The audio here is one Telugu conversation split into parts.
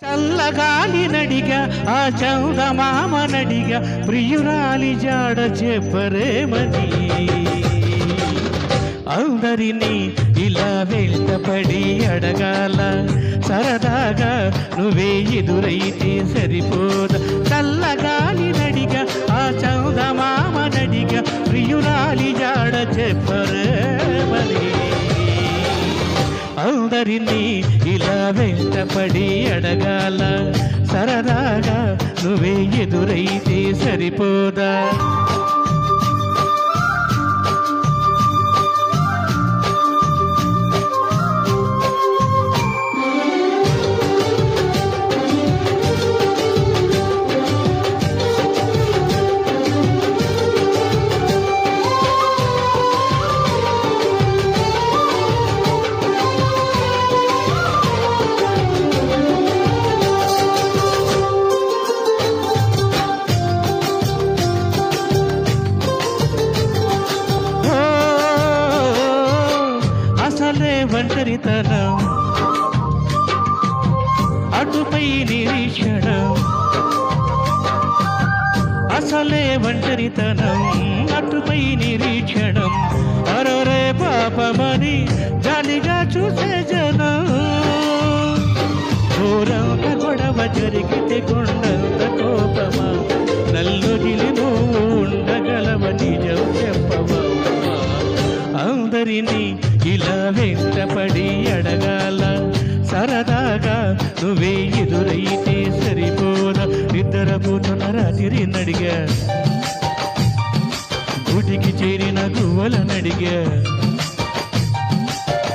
చల్లగాలి నడిగా ఆ చౌదమామ నడిగా ప్రియురాలి జాడ చెప్పరేమని అందరినీ ఇలా వెంటపడి అడగాల సరదాగా నువ్వే ఎదురైతే సరిపోదా చల్లగాలి నడిగా ఆ చౌదమామ నడిగా ప్రియురాలి జాడ చెప్పరేమని అందరినీ ఇలా వెంటపడి అడగాల సరదాగా నువ్వే ఎదురైతే సరిపోదా ఒంటరితనం అటుపై నిరీక్షణం అసలే ఒంటరితనం అటుపై నిరీక్షణం అరరే పాపమని జాలిగా చూసే జనం ఘోరంత గొడవ జరిగితే కొండంత కోపమా నల్లుగిలి నువ్వు ఉండగలవ నిజం చెప్పవా అందరినీ ఇలా వెంటపడి అడగాల సరదాగా నువ్వే ఎదురైతే సరిపోదా నిద్రపోతున్న రాత్రి నడిగా గుడికి చేరిన గువ్వలనడిగా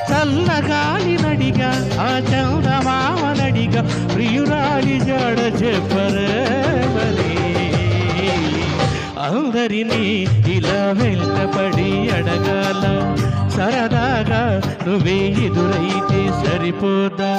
చల్లగాలి నడిగా ఆ చందమామనడిగా ప్రియురాలి జాడ చెప్పరేమని అందరినీ ఇలా వెంటపడి అడగాల సరదాగా నువ్వే ఎదురైతే సరిపోదా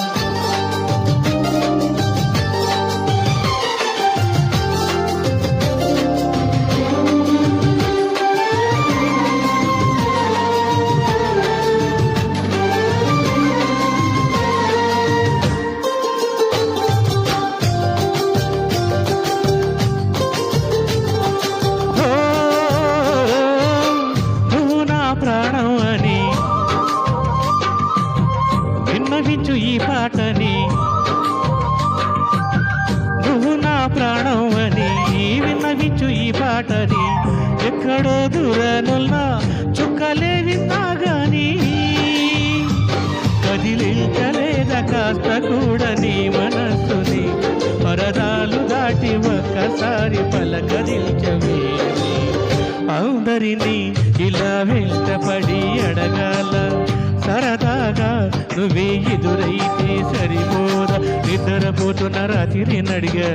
ప్రాణం అని విన్నవించు ఈ పాటని నువ్వు నా ప్రాణం అని విన్నవించు ఈ పాటని ఎక్కడో దూరనున్నా చుక్కలే విన్నా గాని కదిలించలేద కాస్త కూడా నీ మనస్సుని పరదాలు దాటి ఒక్కసారి పలకరించవే అందరినీ ఇలా వెంటపడి అడగాల సరదాగా నువ్వే ఎదురైతే సరిపోదా నిద్రపోతున్న రాత్రి నడిగా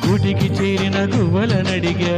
గుడికి చేరిన గువ్వలనడిగా